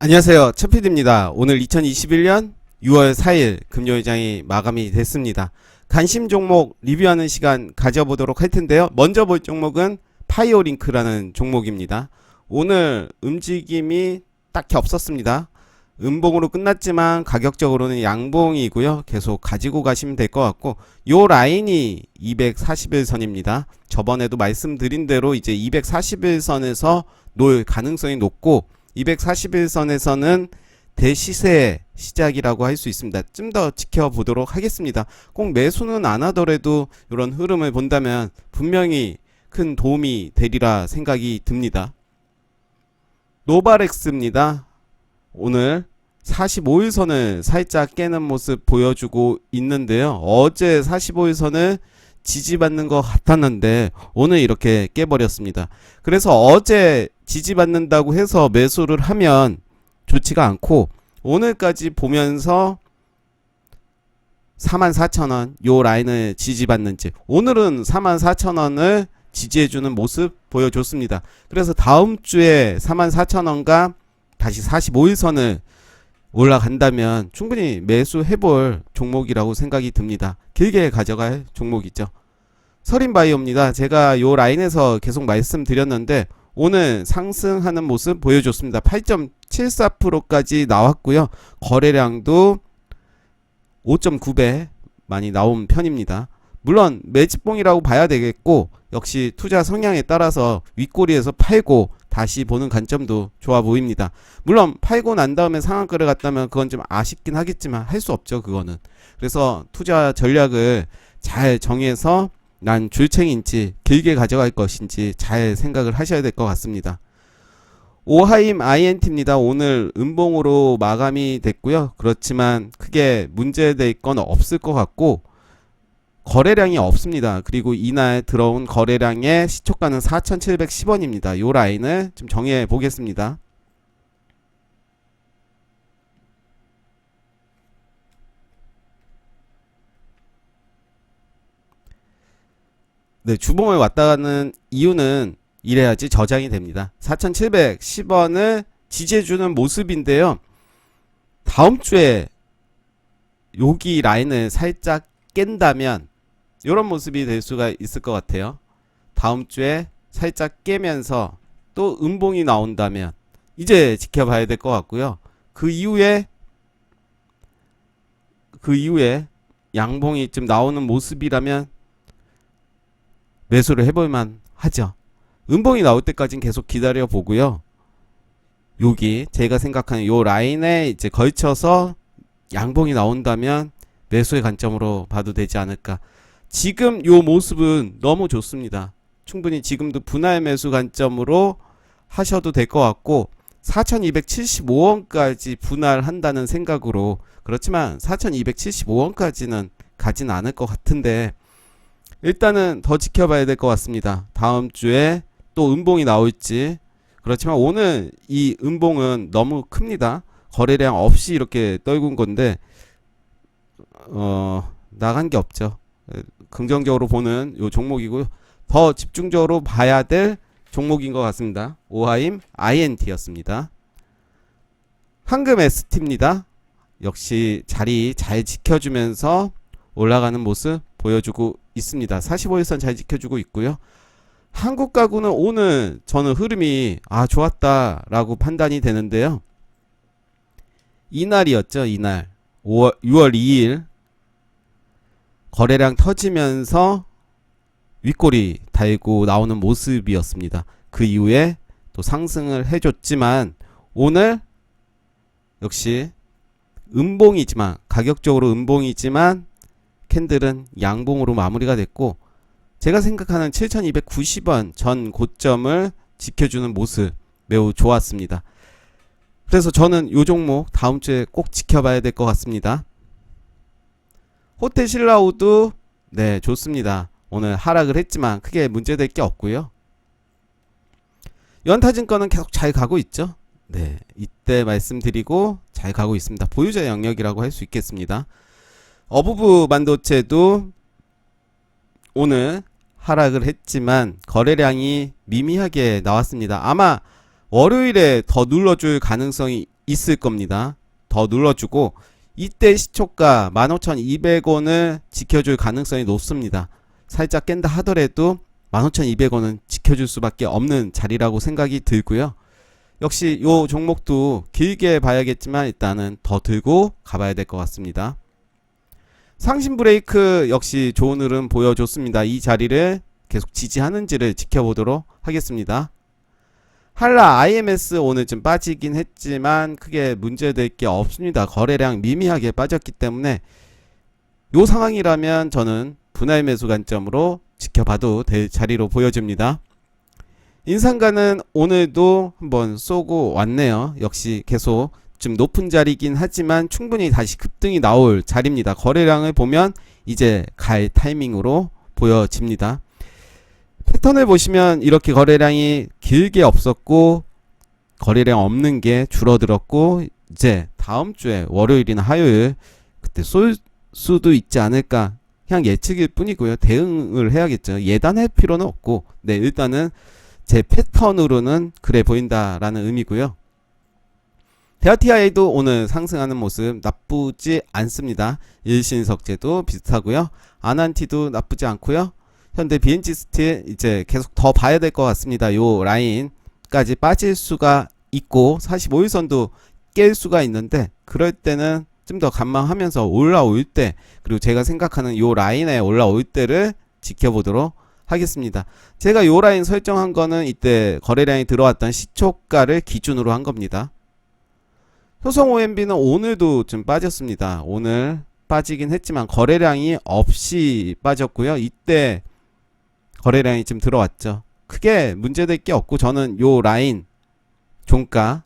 안녕하세요. 최피디입니다. 오늘 2021년 6월 4일 금요일장이 마감이 됐습니다. 관심 종목 리뷰하는 시간 가져보도록 할 텐데요. 먼저 볼 종목은 파이오링크라는 종목입니다. 오늘 움직임이 딱히 없었습니다. 음봉으로 끝났지만 가격적으로는 양봉이고요. 계속 가지고 가시면 될 것 같고, 요 라인이 241선입니다. 저번에도 말씀드린 대로 이제 241선에서 놓을 가능성이 높고, 241선에서는 대시세의 시작이라고 할 수 있습니다. 좀 더 지켜보도록 하겠습니다. 꼭 매수는 안 하더라도 이런 흐름을 본다면 분명히 큰 도움이 되리라 생각이 듭니다. 노바렉스입니다. 오늘 45일선을 살짝 깨는 모습 보여주고 있는데요. 어제 45일선을 지지받는 것 같았는데 오늘 이렇게 깨버렸습니다. 그래서 어제 지지받는다고 해서 매수를 하면 좋지가 않고, 오늘까지 보면서 44,000원 요 라인을 지지받는지, 오늘은 44,000원을 지지해주는 모습 보여줬습니다. 그래서 다음 주에 44,000원과 다시 45일선을 올라간다면 충분히 매수해볼 종목이라고 생각이 듭니다. 길게 가져갈 종목이죠. 서린바이오입니다. 제가 요 라인에서 계속 말씀드렸는데 오늘 상승하는 모습 보여줬습니다. 8.74%까지 나왔고요. 거래량도 5.9배 많이 나온 편입니다. 물론 매집봉이라고 봐야 되겠고, 역시 투자 성향에 따라서 윗꼬리에서 팔고 다시 보는 관점도 좋아 보입니다. 물론 팔고 난 다음에 상한가를 갔다면 그건 좀 아쉽긴 하겠지만 할 수 없죠, 그거는. 그래서 투자 전략을 잘 정해서 난 줄챙인지 길게 가져갈 것인지 잘 생각을 하셔야 될 것 같습니다. 오하임 INT입니다. 오늘 음봉으로 마감이 됐고요. 그렇지만 크게 문제될 건 없을 것 같고, 거래량이 없습니다. 그리고 이날 들어온 거래량의 시초가는 4,710원입니다. 요 라인을 좀 정해 보겠습니다. 네, 주봉을 왔다 가는 이유는 이래야지 저장이 됩니다. 4,710원을 지지해주는 모습인데요. 다음 주에 여기 라인을 살짝 깬다면 이런 모습이 될 수가 있을 것 같아요. 다음 주에 살짝 깨면서 또 음봉이 나온다면 이제 지켜봐야 될 것 같고요. 그 이후에 양봉이 좀 나오는 모습이라면 매수를 해볼만 하죠. 음봉이 나올 때까지는 계속 기다려 보고요. 여기 제가 생각하는 요 라인에 이제 걸쳐서 양봉이 나온다면 매수의 관점으로 봐도 되지 않을까. 지금 요 모습은 너무 좋습니다. 충분히 지금도 분할 매수 관점으로 하셔도 될 것 같고, 4,275원까지 분할한다는 생각으로, 그렇지만 4,275원까지는 가진 않을 것 같은데 일단은 더 지켜봐야 될 것 같습니다. 다음 주에 또 음봉이 나올지. 그렇지만 오늘 이 음봉은 너무 큽니다. 거래량 없이 이렇게 떨군 건데 나간 게 없죠. 긍정적으로 보는 요 종목이고요. 더 집중적으로 봐야 될 종목인 것 같습니다. 오하임 INT였습니다. 황금 ST입니다. 역시 자리 잘 지켜주면서 올라가는 모습 보여주고 있습니다. 45일선 잘 지켜주고 있고요. 한국가구는 오늘 저는 흐름이 좋았다라고 판단이 되는데요. 이날이었죠. 이날 6월 2일 거래량 터지면서 윗꼬리 달고 나오는 모습이었습니다. 그 이후에 또 상승을 해줬지만 오늘 역시 음봉이지만, 가격적으로 음봉이지만 캔들은 양봉으로 마무리가 됐고, 제가 생각하는 7,290원 전 고점을 지켜주는 모습 매우 좋았습니다. 그래서 저는 요 종목 다음 주에 꼭 지켜봐야 될 것 같습니다. 호텔 신라우드 네, 좋습니다. 오늘 하락을 했지만 크게 문제될 게 없고요. 연타증권은 계속 잘 가고 있죠. 네, 이때 말씀드리고 잘 가고 있습니다. 보유자 영역이라고 할 수 있겠습니다. 어부부 반도체도 오늘 하락을 했지만 거래량이 미미하게 나왔습니다. 아마 월요일에 더 눌러줄 가능성이 있을 겁니다. 더 눌러주고 이때 시초가 15,200원을 지켜줄 가능성이 높습니다. 살짝 깬다 하더라도 15,200원은 지켜줄 수밖에 없는 자리라고 생각이 들고요. 역시 요 종목도 길게 봐야겠지만 일단은 더 들고 가봐야 될 것 같습니다. 상신 브레이크 역시 좋은 흐름 보여줬습니다. 이 자리를 계속 지지하는지를 지켜보도록 하겠습니다. 한라 IMS 오늘 좀 빠지긴 했지만 크게 문제될 게 없습니다. 거래량 미미하게 빠졌기 때문에 요 상황이라면 저는 분할 매수 관점으로 지켜봐도 될 자리로 보여집니다. 인상가는 오늘도 한번 쏘고 왔네요. 역시 계속 좀 높은 자리긴 하지만 충분히 다시 급등이 나올 자리입니다. 거래량을 보면 이제 갈 타이밍으로 보여집니다. 패턴을 보시면 이렇게 거래량이 길게 없었고 거래량 없는 게 줄어들었고 이제 다음 주에 월요일이나 화요일 그때 쏠 수도 있지 않을까 그냥 예측일 뿐이고요. 대응을 해야겠죠. 예단할 필요는 없고 네 일단은 제 패턴으로는 그래 보인다라는 의미고요. 대하TI도 오늘 상승하는 모습 나쁘지 않습니다. 일신석재도 비슷하고요. 아난티도 나쁘지 않고요. 현대 BNG 스틸 이제 계속 더 봐야 될 것 같습니다. 요 라인까지 빠질 수가 있고 45일선도 깰 수가 있는데 그럴 때는 좀 더 관망하면서 올라올 때 그리고 제가 생각하는 요 라인에 올라올 때를 지켜보도록 하겠습니다. 제가 요 라인 설정한 거는 이때 거래량이 들어왔던 시초가를 기준으로 한 겁니다. 효성 OMB는 오늘도 좀 빠졌습니다. 오늘 빠지긴 했지만 거래량이 없이 빠졌고요. 이때 거래량이 좀 들어왔죠. 크게 문제될 게 없고 저는 요 라인 종가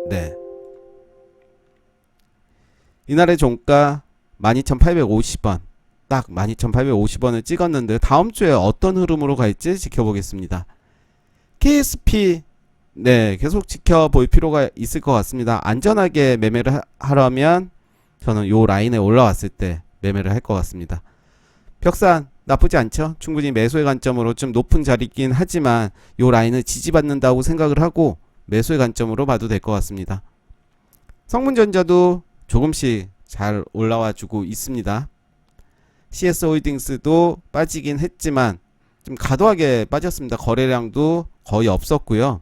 네 이날의 종가 12,850원 딱 12,850원을 찍었는데 다음 주에 어떤 흐름으로 갈지 지켜보겠습니다. KSP 네 계속 지켜볼 필요가 있을 것 같습니다. 안전하게 매매를 하려면 저는 요 라인에 올라왔을 때 매매를 할 것 같습니다. 벽산 나쁘지 않죠. 충분히 매수의 관점으로 좀 높은 자리긴 하지만 요 라인을 지지받는다고 생각을 하고 매수의 관점으로 봐도 될 것 같습니다. 성문전자도 조금씩 잘 올라와 주고 있습니다. CS홀딩스도 빠지긴 했지만 좀 과도하게 빠졌습니다. 거래량도 거의 없었고요.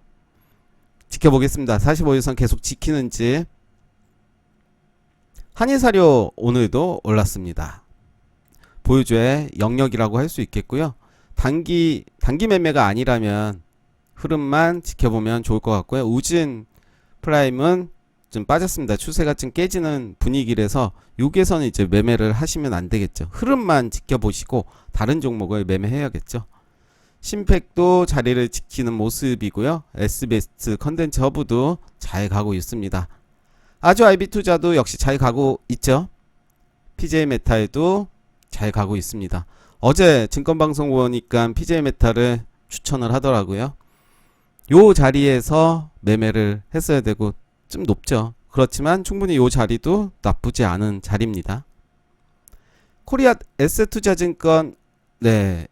지켜보겠습니다. 45일선 계속 지키는지. 한일사료 오늘도 올랐습니다. 보유주의 영역이라고 할 수 있겠고요. 단기 매매가 아니라면 흐름만 지켜보면 좋을 것 같고요. 우진 프라임은 좀 빠졌습니다. 추세가 좀 깨지는 분위기라서 여기에서는 이제 매매를 하시면 안 되겠죠. 흐름만 지켜보시고 다른 종목을 매매해야겠죠. 심팩도 자리를 지키는 모습이고요. S베스트 컨텐츠 허브도 잘 가고 있습니다. 아주 IB 투자도 역시 잘 가고 있죠. PJ 메탈도 잘 가고 있습니다. 어제 증권방송 보니까 PJ 메탈을 추천을 하더라고요. 요 자리에서 매매를 했어야 되고 좀 높죠. 그렇지만 충분히 요 자리도 나쁘지 않은 자리입니다. 코리아 에셋투자증권 네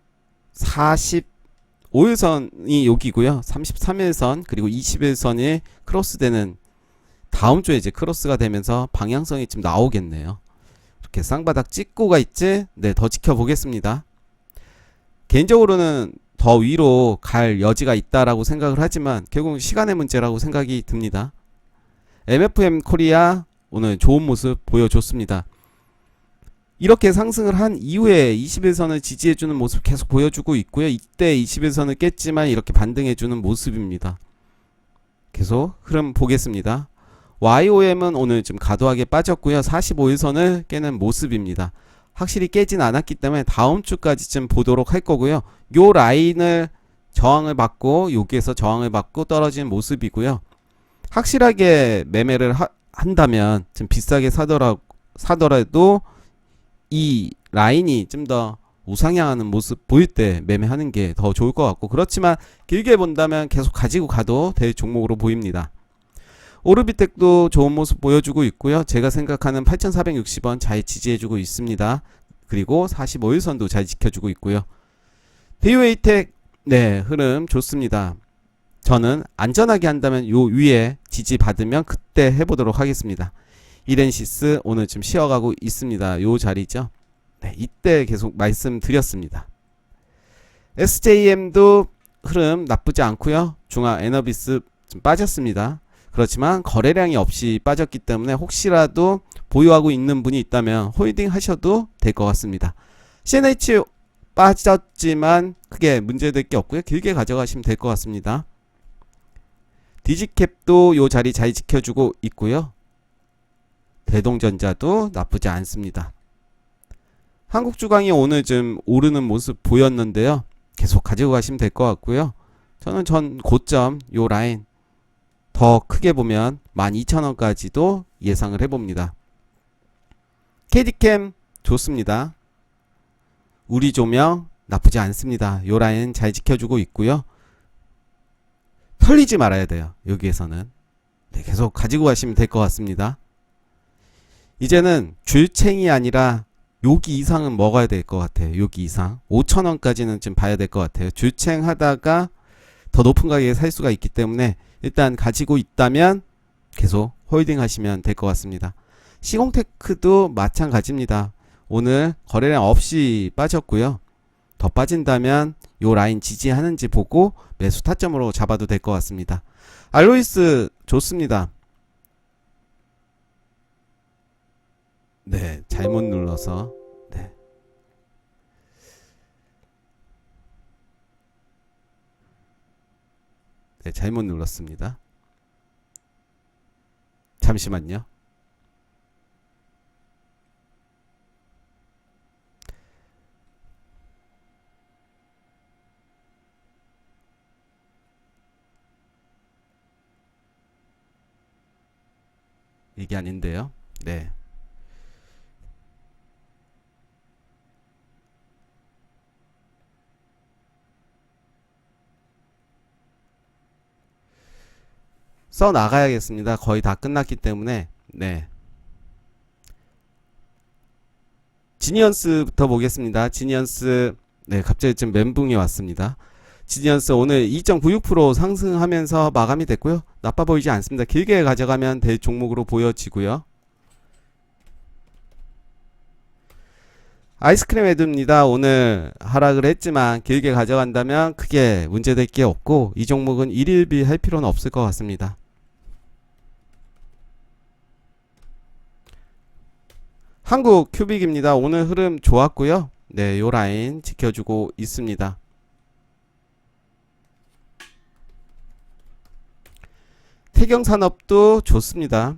45일선이 여기고요. 33일선 그리고 20일선이 크로스되는 다음 주에 이제 크로스가 되면서 방향성이 좀 나오겠네요. 이렇게 쌍바닥 찍고가 있지? 네, 더 지켜보겠습니다. 개인적으로는 더 위로 갈 여지가 있다라고 생각을 하지만 결국 시간의 문제라고 생각이 듭니다. MFM 코리아 오늘 좋은 모습 보여줬습니다. 이렇게 상승을 한 이후에 21선을 지지해주는 모습 계속 보여주고 있고요. 이때 21선을 깼지만 이렇게 반등해주는 모습입니다. 계속 흐름 보겠습니다. YOM은 오늘 좀 과도하게 빠졌고요. 45일선을 깨는 모습입니다. 확실히 깨진 않았기 때문에 다음 주까지쯤 보도록 할 거고요. 요 라인을 저항을 받고 여기에서 저항을 받고 떨어지는 모습이고요. 확실하게 매매를 한다면 좀 비싸게 사더라도 이 라인이 좀 더 우상향하는 모습 보일 때 매매하는 게 더 좋을 것 같고 그렇지만 길게 본다면 계속 가지고 가도 될 종목으로 보입니다. 오르비텍도 좋은 모습 보여주고 있고요. 제가 생각하는 8,460원 잘 지지해주고 있습니다. 그리고 45일선도 잘 지켜주고 있고요. 대유에이텍 네 흐름 좋습니다. 저는 안전하게 한다면 요 위에 지지 받으면 그때 해보도록 하겠습니다. 이렌시스 오늘 좀 쉬어가고 있습니다. 요 자리죠. 네, 이때 계속 말씀드렸습니다. SJM도 흐름 나쁘지 않고요. 중앙 에너비스 좀 빠졌습니다. 그렇지만 거래량이 없이 빠졌기 때문에 혹시라도 보유하고 있는 분이 있다면 홀딩 하셔도 될 것 같습니다. CNH 빠졌지만 크게 문제될 게 없고요. 길게 가져가시면 될 것 같습니다. 디지캡도 요 자리 잘 지켜주고 있고요. 대동전자도 나쁘지 않습니다. 한국주광이 오늘 좀 오르는 모습 보였는데요. 계속 가지고 가시면 될 것 같고요. 저는 전 고점 요 라인 더 크게 보면 12,000원까지도 예상을 해봅니다. KD캠 좋습니다. 우리 조명 나쁘지 않습니다. 요 라인 잘 지켜주고 있고요. 털리지 말아야 돼요. 여기에서는. 네, 계속 가지고 가시면 될 것 같습니다. 이제는 줄챙이 아니라 여기 이상은 먹어야 될 것 같아요. 여기 이상 5,000원까지는 좀 봐야 될 것 같아요. 줄챙 하다가 더 높은 가격에 살 수가 있기 때문에 일단 가지고 있다면 계속 홀딩 하시면 될 것 같습니다. 시공테크도 마찬가지입니다. 오늘 거래량 없이 빠졌고요. 더 빠진다면 요 라인 지지하는지 보고 매수 타점으로 잡아도 될 것 같습니다. 알로이스 좋습니다. 네, 잘못 눌러서 네. 네, 잘못 눌렀습니다. 잠시만요. 이게 아닌데요. 네. 써 나가야겠습니다. 거의 다 끝났기 때문에. 네. 지니언스부터 보겠습니다. 지니언스 네, 갑자기 좀 멘붕이 왔습니다. 지니언스 오늘 2.96% 상승하면서 마감이 됐고요. 나빠 보이지 않습니다. 길게 가져가면 될 종목으로 보여지고요. 아이스크림 에드입니다. 오늘 하락을 했지만 길게 가져간다면 크게 문제될 게 없고 이 종목은 1일비 할 필요는 없을 것 같습니다. 한국 큐빅입니다. 오늘 흐름 좋았고요. 네, 요 라인 지켜주고 있습니다. 태경산업도 좋습니다.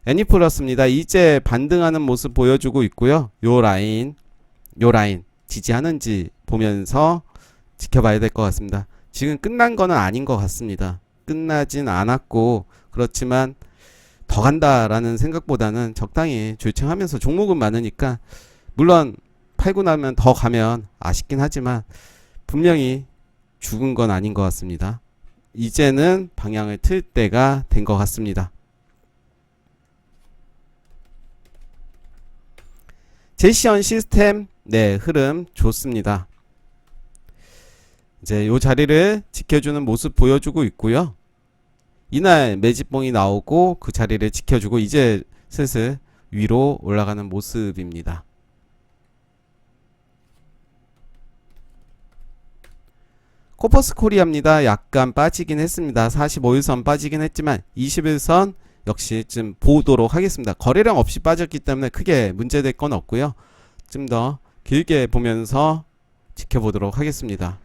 애니플러스입니다. 이제 반등하는 모습 보여주고 있고요. 요 라인 지지하는지 보면서 지켜봐야 될 것 같습니다. 지금 끝난 거는 아닌 것 같습니다. 끝나진 않았고 그렇지만 더 간다라는 생각보다는 적당히 조정하면서 종목은 많으니까 물론 팔고 나면 더 가면 아쉽긴 하지만 분명히 죽은 건 아닌 것 같습니다. 이제는 방향을 틀 때가 된 것 같습니다. 제시언 시스템 네, 흐름 좋습니다. 이제 요 자리를 지켜주는 모습 보여주고 있고요. 이날 매집봉이 나오고 그 자리를 지켜주고 이제 슬슬 위로 올라가는 모습입니다. 코퍼스 코리아입니다. 약간 빠지긴 했습니다. 45일선 빠지긴 했지만 21선 역시 좀 보도록 하겠습니다. 거래량 없이 빠졌기 때문에 크게 문제될 건 없고요. 좀 더 길게 보면서 지켜보도록 하겠습니다.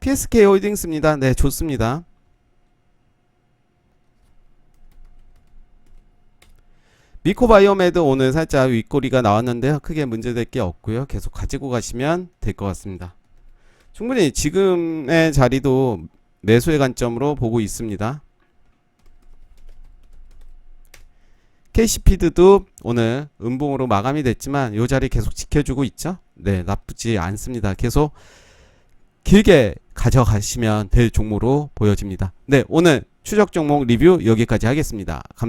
PSK 홀딩스입니다. 네, 좋습니다. 미코바이오메드 오늘 살짝 윗꼬리가 나왔는데요. 크게 문제될 게 없고요. 계속 가지고 가시면 될 것 같습니다. 충분히 지금의 자리도 매수의 관점으로 보고 있습니다. KC피드도 오늘 음봉으로 마감이 됐지만 이 자리 계속 지켜주고 있죠. 네, 나쁘지 않습니다. 계속 길게 가져가시면 될 종목으로 보여집니다. 네, 오늘 추적 종목 리뷰 여기까지 하겠습니다. 감사합니다.